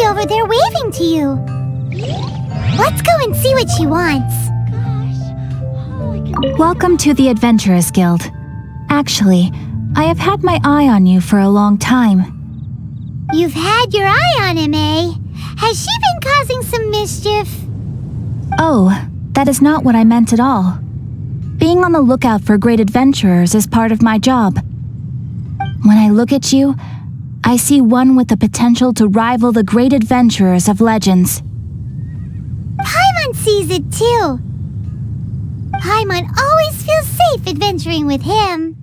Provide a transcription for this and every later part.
Over there waving to you. Let's go and see what she wants. Welcome to the Adventurers Guild. Actually, I have had my eye on you for a long time. You've had your eye on him, eh? Has she been causing some mischief? Oh, that is not what I meant at all. Being on the lookout for great adventurers is part of my job. When I look at you, I see one with the potential to rival the great adventurers of legends. Paimon sees it too. Paimon always feels safe adventuring with him.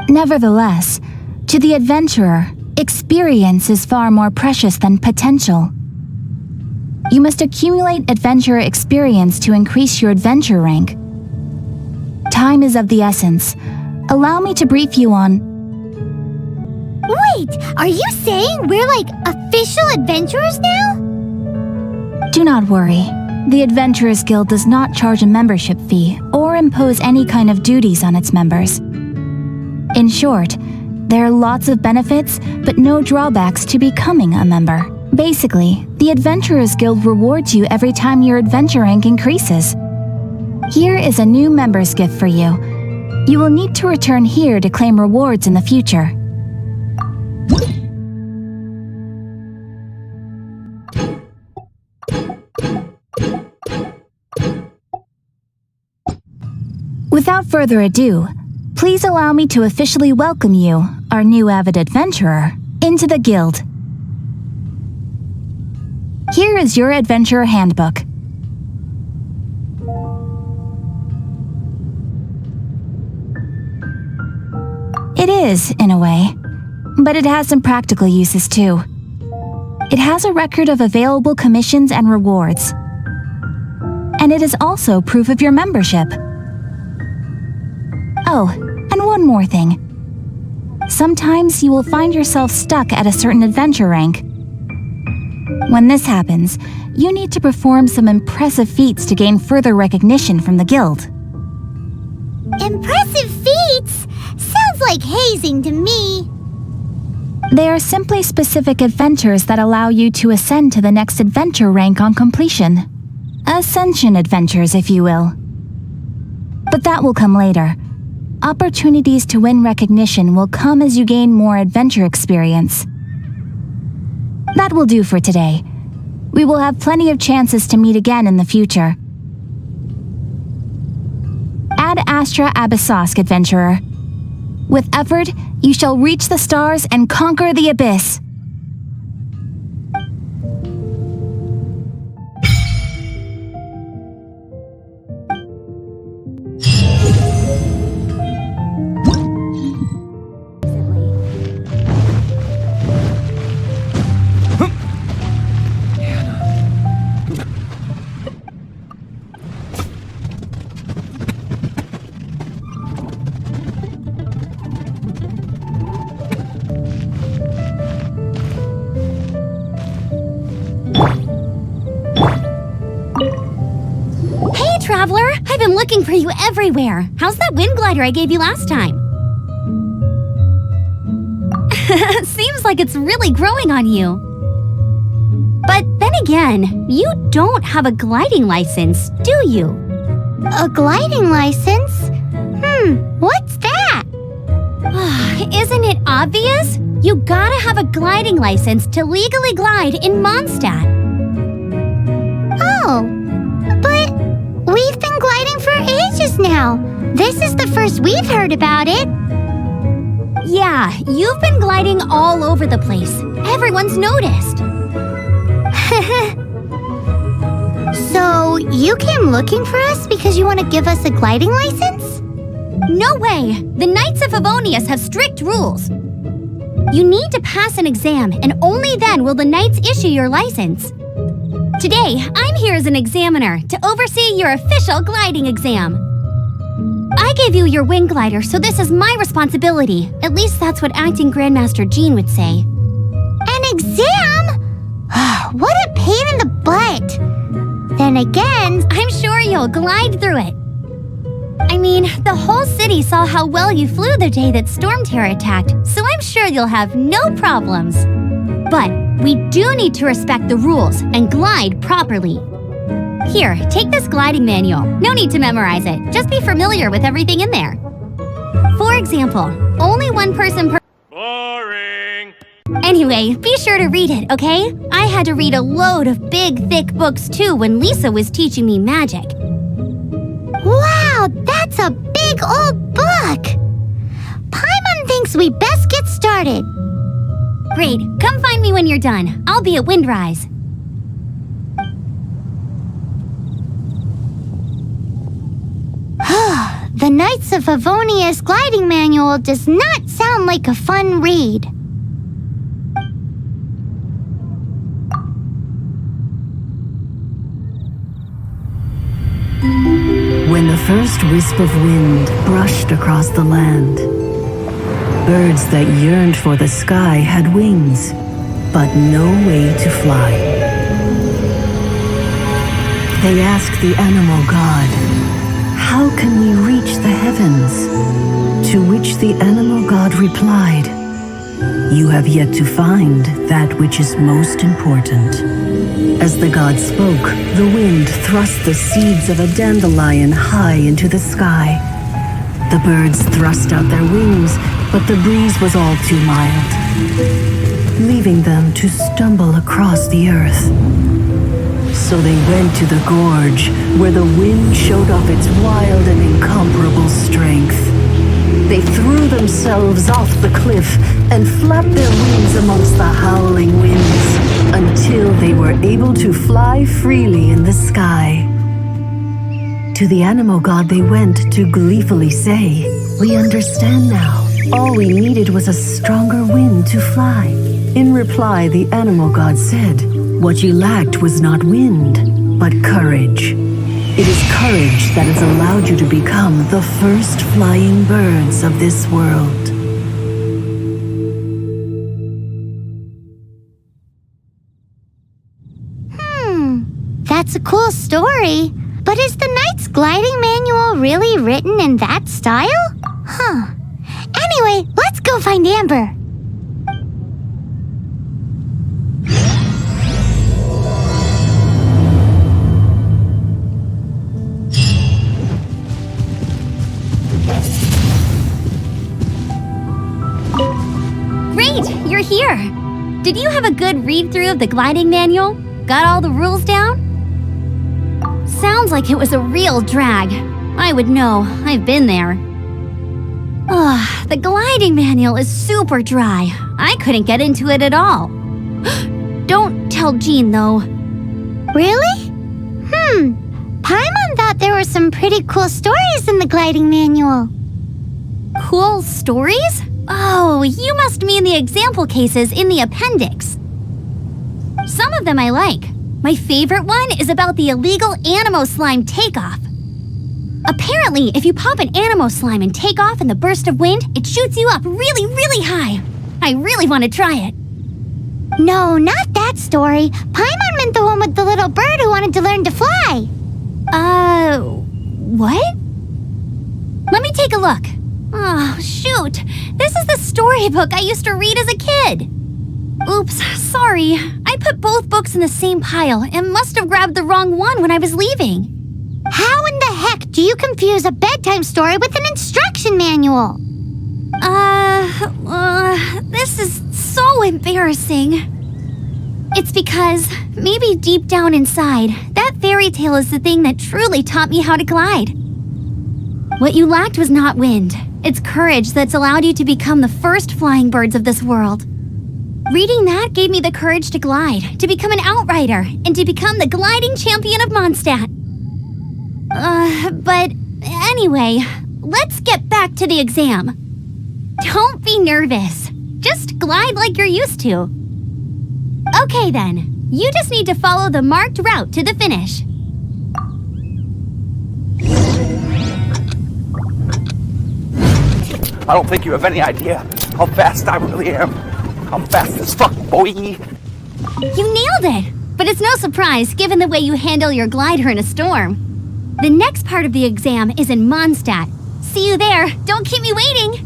Nevertheless, to the adventurer, experience is far more precious than potential. You must accumulate adventurer experience to increase your adventure rank. Time is of the essence. Allow me to brief you on... Wait, are you saying we're like official adventurers now? Do not worry. The Adventurers Guild does not charge a membership fee or impose any kind of duties on its members. In short, there are lots of benefits, but no drawbacks to becoming a member. Basically, the Adventurers Guild rewards you every time your adventure rank increases. Here is a new member's gift for you. You will need to return here to claim rewards in the future. Without further ado, please allow me to officially welcome you, our new avid adventurer, into the guild. Here is your adventurer handbook. It is, in a way, but it has some practical uses too. It has a record of available commissions and rewards. And it is also proof of your membership. Oh, and one more thing. Sometimes you will find yourself stuck at a certain adventure rank. When this happens, you need to perform some impressive feats to gain further recognition from the guild. Impressive feats? Sounds like hazing to me. They are simply specific adventures that allow you to ascend to the next adventure rank on completion. Ascension adventures, if you will. But that will come later. Opportunities to win recognition will come as you gain more adventure experience. That will do for today. We will have plenty of chances to meet again in the future. Ad Astra Abyssosk, adventurer. With effort, you shall reach the stars and conquer the abyss. Traveler, I've been looking for you everywhere. How's that wind glider I gave you last time? Seems like it's really growing on you. But then again, you don't have a gliding license, do you? A gliding license? What's that? Isn't it obvious? You gotta have a gliding license to legally glide in Mondstadt. Oh, but we've been gliding for ages now. This is the first we've heard about it. Yeah, you've been gliding all over the place. Everyone's noticed. So, you came looking for us because you want to give us a gliding license? No way! The Knights of Favonius have strict rules. You need to pass an exam, and only then will the Knights issue your license. Today, I'm here as an examiner to oversee your official gliding exam. I gave you your wing glider, so this is my responsibility. At least that's what Acting Grandmaster Jean would say. An exam? What a pain in the butt. Then again, I'm sure you'll glide through it. I mean, the whole city saw how well you flew the day that Storm Terror attacked, so I'm sure you'll have no problems. But we do need to respect the rules and glide properly. Here, take this gliding manual. No need to memorize it. Just be familiar with everything in there. For example, only one person per... Boring! Anyway, be sure to read it, okay? I had to read a load of big, thick books too when Lisa was teaching me magic. wow, that's a big old book. Paimon thinks we best get started. Great, come find me when you're done. I'll be at Windrise. The Knights of Favonius gliding manual does not sound like a fun read. When the first wisp of wind brushed across the land, birds that yearned for the sky had wings, but no way to fly. They asked the animal god, "How can we reach the heavens?" To which the animal god replied, "You have yet to find that which is most important." As the god spoke, the wind thrust the seeds of a dandelion high into the sky. The birds thrust out their wings, but the breeze was all too mild, leaving them to stumble across the earth. So they went to the gorge, where the wind showed off its wild and incomparable strength. They threw themselves off the cliff and flapped their wings amongst the howling winds until they were able to fly freely in the sky. To the animal god they went to gleefully say, "We understand now. All we needed was a stronger wind to fly." In reply, the animal god said, "What you lacked was not wind, but courage. It is courage that has allowed you to become the first flying birds of this world." That's a cool story. But is the Knight's gliding manual really written in that style? Anyway, let's go find Amber. Great, you're here. Did you have a good read-through of the gliding manual? Got all the rules down? Sounds like it was a real drag. I would know. I've been there. The gliding manual is super dry. I couldn't get into it at all. Don't tell Jean, though. Really? Paimon thought there were some pretty cool stories in the gliding manual. Cool stories? Oh, you must mean the example cases in the appendix. Some of them I like. My favorite one is about the illegal Animo Slime takeoff. Apparently, if you pop an Animo Slime and take off in the burst of wind, it shoots you up really, really high. I really want to try it. No, not that story. Paimon meant the one with the little bird who wanted to learn to fly. What? Let me take a look. Oh, shoot. This is the storybook I used to read as a kid. Oops, sorry. I put both books in the same pile and must have grabbed the wrong one when I was leaving. How in the heck do you confuse a bedtime story with an instruction manual? This is so embarrassing. It's because, maybe deep down inside, that fairy tale is the thing that truly taught me how to glide. What you lacked was not wind. It's courage that's allowed you to become the first flying birds of this world. Reading that gave me the courage to glide, to become an outrider, and to become the gliding champion of Mondstadt. But anyway, let's get back to the exam. Don't be nervous. Just glide like you're used to. Okay then, you just need to follow the marked route to the finish. I don't think you have any idea how fast I really am. I'm fast as fuck, boy. You nailed it! But it's no surprise given the way you handle your glider in a storm. The next part of the exam is in Mondstadt. See you there. Don't keep me waiting.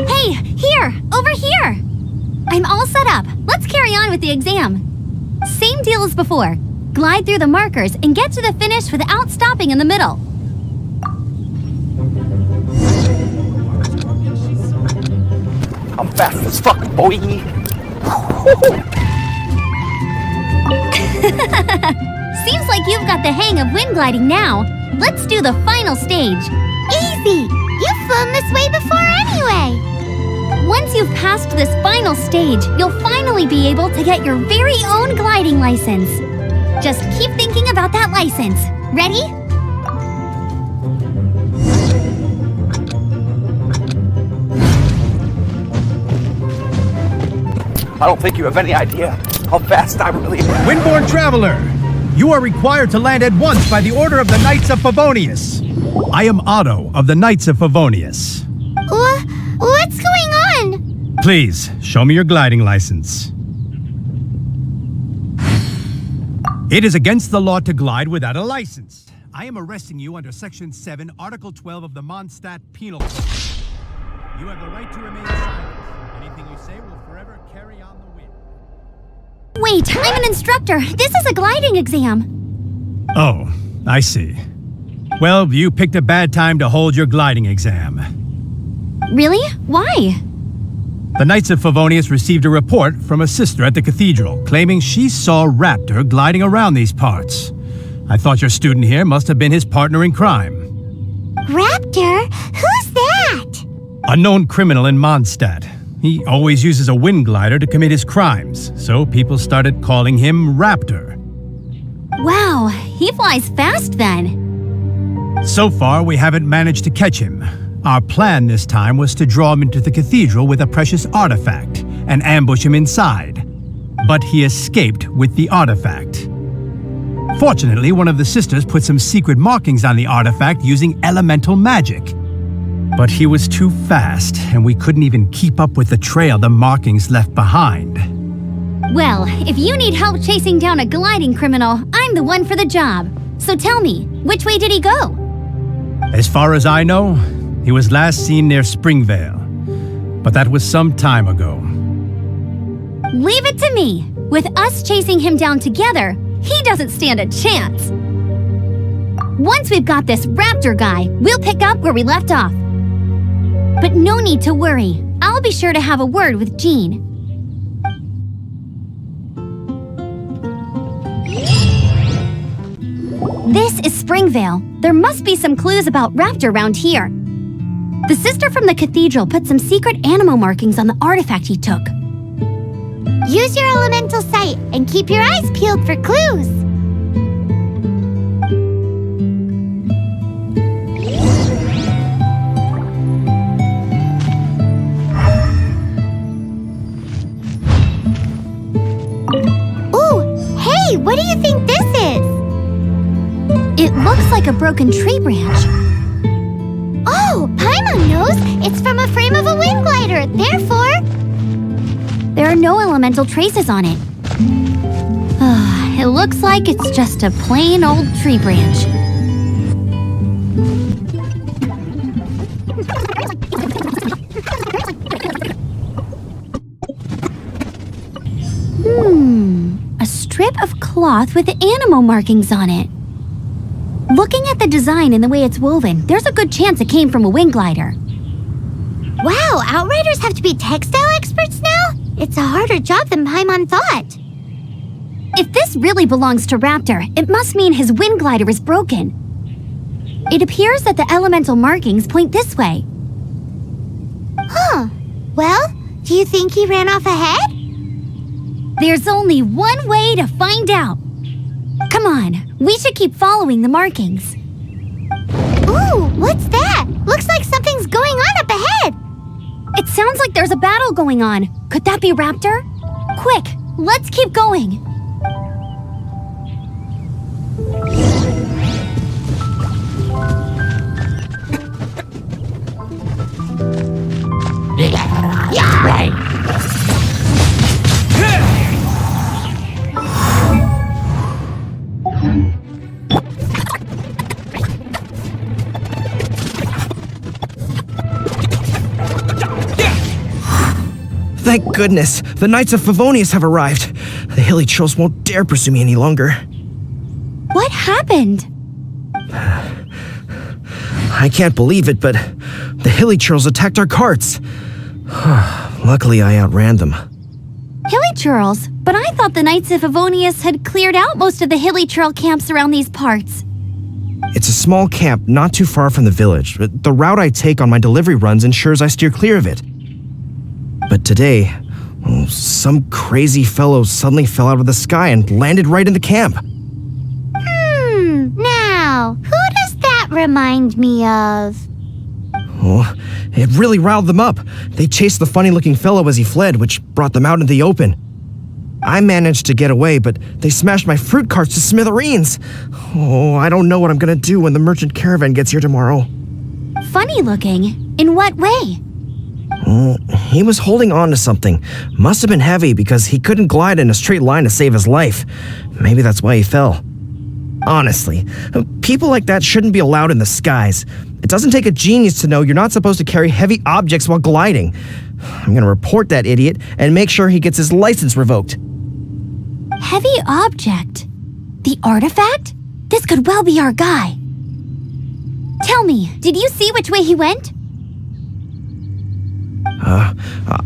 Hey, here! Over here! I'm all set up. Let's carry on with the exam. Same deal as before. Glide through the markers and get to the finish without stopping in the middle. I'm fast as fuck, boy. Seems like you've got the hang of wind gliding now. Let's do the final stage. Easy! You've flown this way before anyway! Once you've passed this final stage, you'll finally be able to get your very own gliding license. Just keep thinking about that license. Ready? I don't think you have any idea how fast I really am. Windborne Traveler, you are required to land at once by the order of the Knights of Favonius. I am Otto of the Knights of Favonius. What's going on? Please, show me your gliding license. It is against the law to glide without a license. I am arresting you under Section 7, Article 12 of the Mondstadt Penal Code. You have the right to remain silent. Anything you say will forever carry on the wind. Wait, I'm an instructor. This is a gliding exam. Oh, I see. Well, you picked a bad time to hold your gliding exam. Really? Why? The Knights of Favonius received a report from a sister at the cathedral claiming she saw Raptor gliding around these parts. I thought your student here must have been his partner in crime. Raptor? Who's that? A known criminal in Mondstadt. He always uses a wind glider to commit his crimes, so people started calling him Raptor. Wow, he flies fast then. So far, we haven't managed to catch him. Our plan this time was to draw him into the cathedral with a precious artifact and ambush him inside. But he escaped with the artifact. Fortunately, one of the sisters put some secret markings on the artifact using elemental magic. But he was too fast, and we couldn't even keep up with the trail the markings left behind. Well, if you need help chasing down a gliding criminal, I'm the one for the job. So tell me, which way did he go? As far as I know, he was last seen near Springvale. But that was some time ago. Leave it to me. With us chasing him down together, he doesn't stand a chance. Once we've got this Raptor guy, we'll pick up where we left off. But no need to worry. I'll be sure to have a word with Jean. This is Springvale. There must be some clues about Raptor around here. The sister from the cathedral put some secret animal markings on the artifact he took. Use your elemental sight and keep your eyes peeled for clues. Ooh, hey, what do you think this is? It looks like a broken tree branch. Oh, Paimon knows. It's from a frame of a wind glider. Therefore, There are no elemental traces on it. It looks like it's just a plain old tree branch. A strip of cloth with animal markings on it. Looking at the design and the way it's woven, there's a good chance it came from a wind glider. wow, Outriders have to be textile experts now? It's a harder job than Paimon thought. If this really belongs to Raptor, it must mean his wind glider is broken. It appears that the elemental markings point this way. Huh. Well, do you think he ran off ahead? There's only one way to find out. Come on, we should keep following the markings. Ooh, what's that? Looks like something's going on up ahead. It sounds like there's a battle going on. Could that be Raptor? Quick, let's keep going. Thank goodness, the Knights of Favonius have arrived. The hilly trolls won't dare pursue me any longer. What happened? I can't believe it, but the hilly trolls attacked our carts. Luckily, I outran them. Hilly churls? But I thought the Knights of Favonius had cleared out most of the hilly churl camps around these parts. It's a small camp not too far from the village. The route I take on my delivery runs ensures I steer clear of it. But today, some crazy fellow suddenly fell out of the sky and landed right in the camp. Now, who does that remind me of? Oh, it really riled them up. They chased the funny-looking fellow as he fled, which brought them out into the open. I managed to get away, but they smashed my fruit carts to smithereens. Oh, I don't know what I'm gonna do when the merchant caravan gets here tomorrow. Funny looking? In what way? He was holding on to something. Must have been heavy because he couldn't glide in a straight line to save his life. Maybe that's why he fell. Honestly, people like that shouldn't be allowed in the skies. It doesn't take a genius to know you're not supposed to carry heavy objects while gliding. I'm gonna report that idiot and make sure he gets his license revoked. Heavy object? The artifact? This could well be our guy. Tell me, did you see which way he went?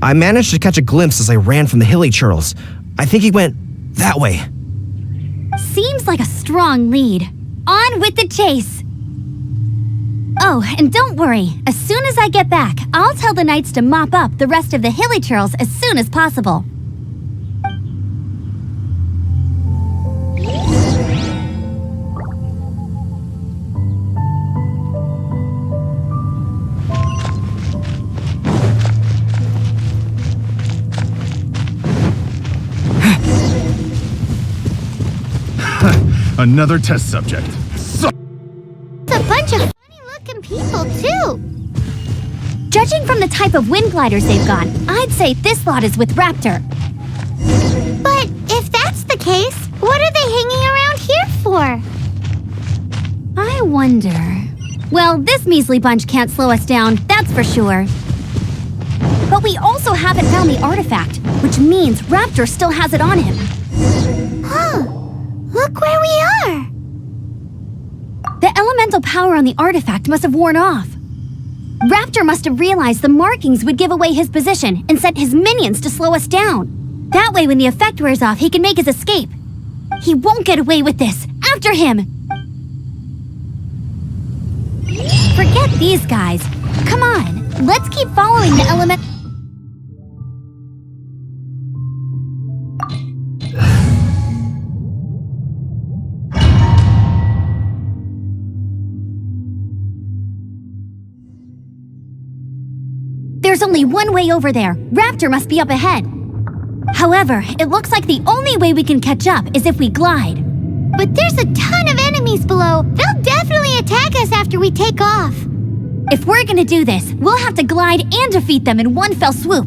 I managed to catch a glimpse as I ran from the hilly churls. I think he went that way. Seems like a strong lead. On with the chase! Oh, and don't worry. As soon as I get back, I'll tell the knights to mop up the rest of the hilly churls as soon as possible. Another test subject. It's a bunch of funny-looking people, too. Judging from the type of wind gliders they've got, I'd say this lot is with Raptor. But if that's the case, what are they hanging around here for? I wonder... Well, this measly bunch can't slow us down, that's for sure. But we also haven't found the artifact, which means Raptor still has it on him. Huh. Look where we are. The elemental power on the artifact must have worn off. Raptor must have realized the markings would give away his position and sent his minions to slow us down. That way, when the effect wears off, he can make his escape. He won't get away with this. After him! Forget these guys. Come on, let's keep following the element... There's only one way over there. Raptor must be up ahead. However, it looks like the only way we can catch up is if we glide. But there's a ton of enemies below. They'll definitely attack us after we take off. If we're gonna do this, we'll have to glide and defeat them in one fell swoop.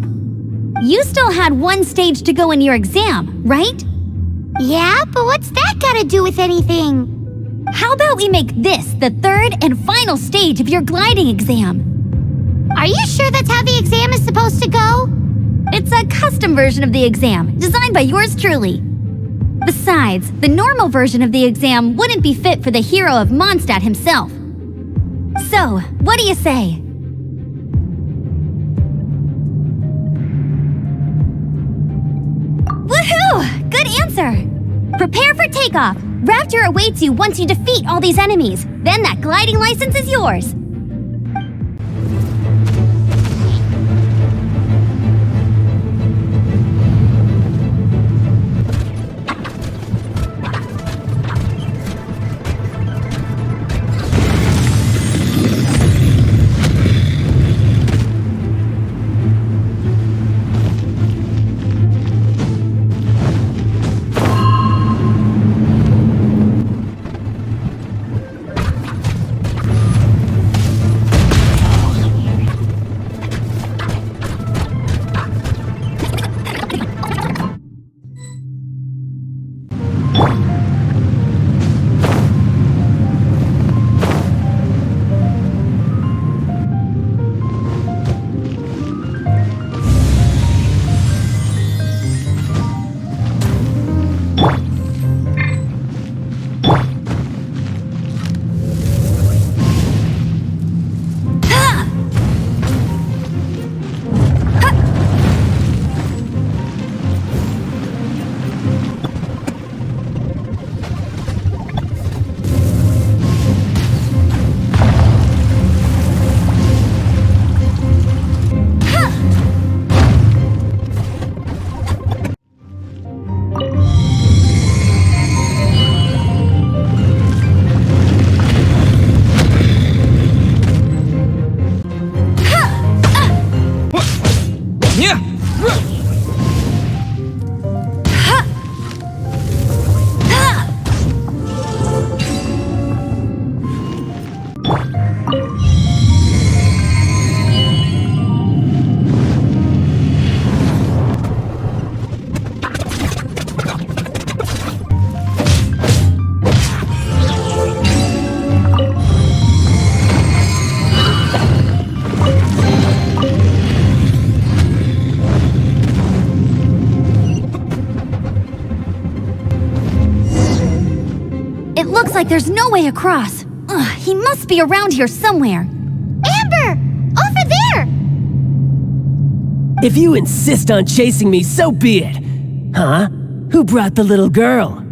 You still had one stage to go in your exam, right? Yeah, but what's that got to do with anything? How about we make this the third and final stage of your gliding exam? Are you sure that's how the exam is supposed to go? It's a custom version of the exam, designed by yours truly. Besides, the normal version of the exam wouldn't be fit for the hero of Mondstadt himself. So, what do you say? Woohoo! Good answer! Prepare for takeoff. Raptor awaits you once you defeat all these enemies. Then that gliding license is yours. Looks like there's no way across. Ugh, he must be around here somewhere. Amber! Over there! If you insist on chasing me, so be it. Huh? Who brought the little girl?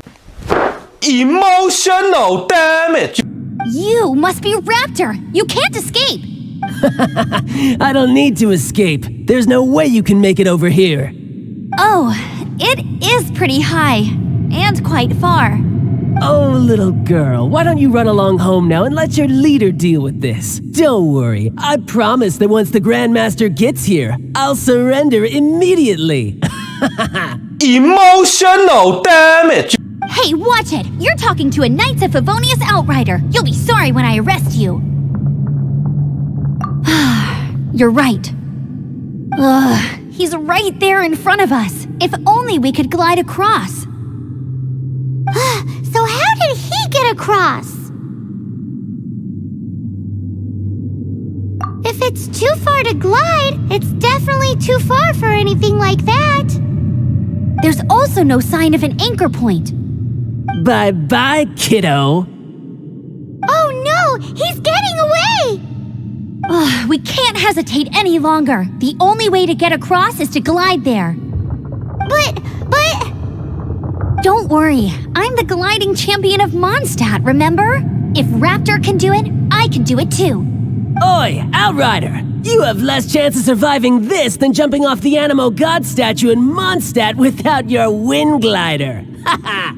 Emotional damage! You must be Raptor. You can't escape. I don't need to escape. There's no way you can make it over here. Oh, it is pretty high. And quite far. Oh, little girl, why don't you run along home now and let your leader deal with this? Don't worry, I promise that once the Grandmaster gets here, I'll surrender immediately. Emotional damage! Hey, watch it! You're talking to a Knights of Favonius outrider. You'll be sorry when I arrest you. You're right. Ugh, he's right there in front of us. If only we could glide across. So how did he get across? If it's too far to glide, it's definitely too far for anything like that. There's also no sign of an anchor point. Bye-bye, kiddo. Oh no, he's getting away! Ugh, we can't hesitate any longer. The only way to get across is to glide there. But... Don't worry, I'm the gliding champion of Mondstadt, remember? If Raptor can do it, I can do it too. Oi, Outrider! You have less chance of surviving this than jumping off the Animo God statue in Mondstadt without your wind glider. Haha!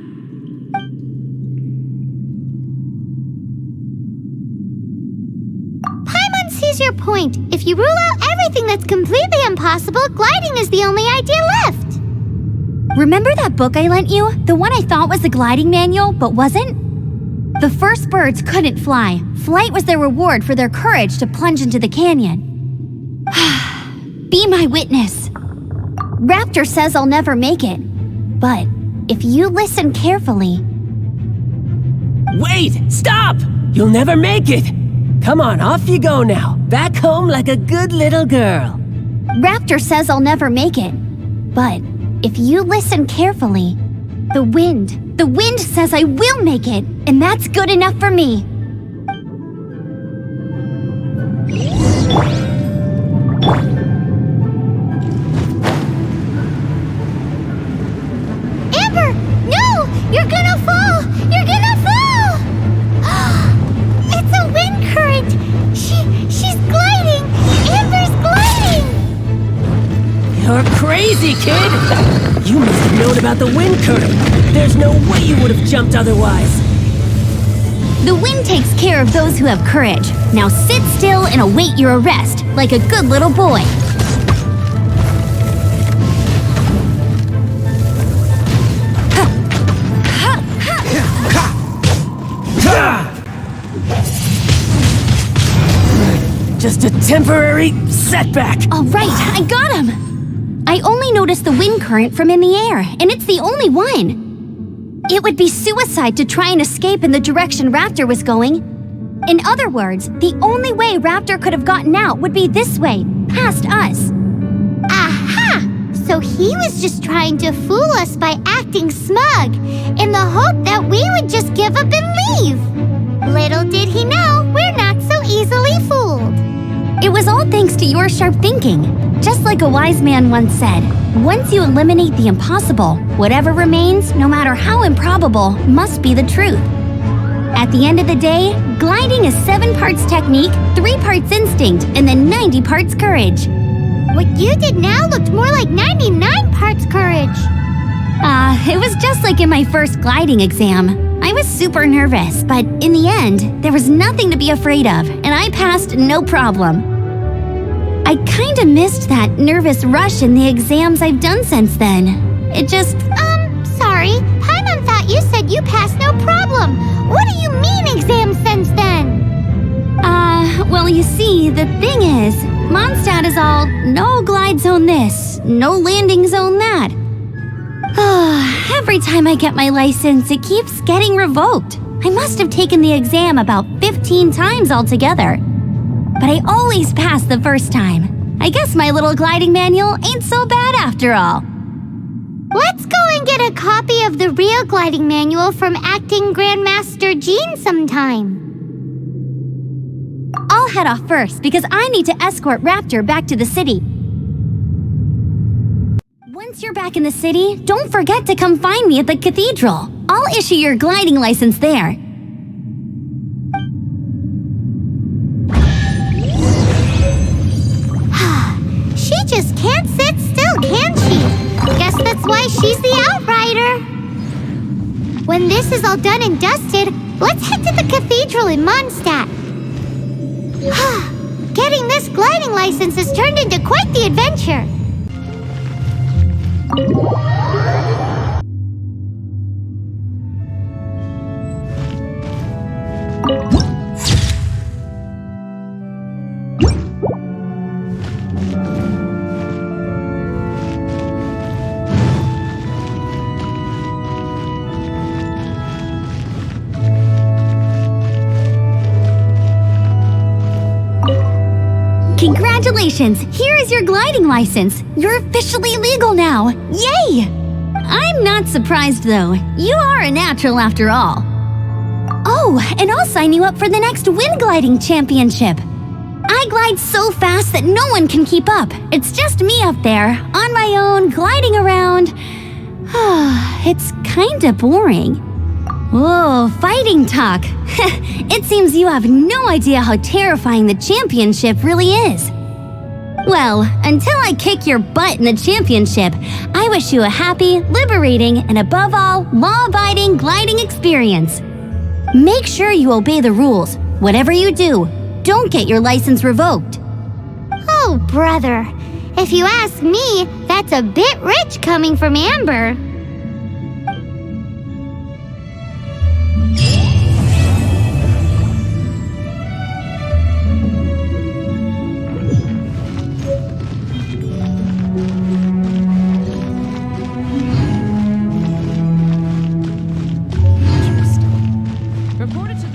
Paimon sees your point. If you rule out everything that's completely impossible, gliding is the only idea left. Remember that book I lent you? The one I thought was the gliding manual, but wasn't? The first birds couldn't fly. Flight was their reward for their courage to plunge into the canyon. Be my witness. Raptor says I'll never make it. But if you listen carefully... Wait! Stop! You'll never make it! Come on, off you go now. Back home like a good little girl. Raptor says I'll never make it. But if you listen carefully, the wind says I will make it, and that's good enough for me. Amber, no! You're gonna fall! You're gonna fall! It's a wind current! She's gliding! Amber's gliding! You're crazy, kid! You must have known about the wind current. There's no way you would have jumped otherwise. The wind takes care of those who have courage. Now sit still and await your arrest, like a good little boy. Just a temporary setback. All right, I got him. I only noticed the wind current from in the air, and it's the only one. It would be suicide to try and escape in the direction Raptor was going. In other words, the only way Raptor could have gotten out would be this way, past us. Aha! So he was just trying to fool us by acting smug, in the hope that we would just give up and leave. Little did he know, we're not so easily fooled. It was all thanks to your sharp thinking. Just like a wise man once said, once you eliminate the impossible, whatever remains, no matter how improbable, must be the truth. At the end of the day, gliding is 7 parts technique, 3 parts instinct, and then 90 parts courage. What you did now looked more like 99 parts courage. It was just like in my first gliding exam. I was super nervous, but in the end, there was nothing to be afraid of, and I passed no problem. I kinda missed that nervous rush in the exams I've done since then. It just... Sorry. Paimon thought you said you passed no problem. What do you mean exams since then? Well, you see, the thing is, Mondstadt is all, no glide zone this, no landing zone that. Every time I get my license, it keeps getting revoked. I must have taken the exam about 15 times altogether. But I always pass the first time. I guess my little gliding manual ain't so bad after all. Let's go and get a copy of the real gliding manual from Acting Grandmaster Jean sometime. I'll head off first because I need to escort Raptor back to the city. Once you're back in the city, don't forget to come find me at the cathedral. I'll issue your gliding license there. She just can't sit still, can she? Guess that's why she's the Outrider. When this is all done and dusted, let's head to the cathedral in Mondstadt. Getting this gliding license has turned into quite the adventure. Congratulations! Here is your gliding license. You're officially legal now. Yay! I'm not surprised though. You are a natural after all. Oh, and I'll sign you up for the next wind gliding championship. I glide so fast that no one can keep up. It's just me up there, on my own, gliding around. It's kinda boring. Whoa, fighting talk. It seems you have no idea how terrifying the championship really is. Well, until I kick your butt in the championship, I wish you a happy, liberating, and above all, law-abiding gliding experience. Make sure you obey the rules. Whatever you do, don't get your license revoked. Oh, brother. If you ask me, that's a bit rich coming from Amber.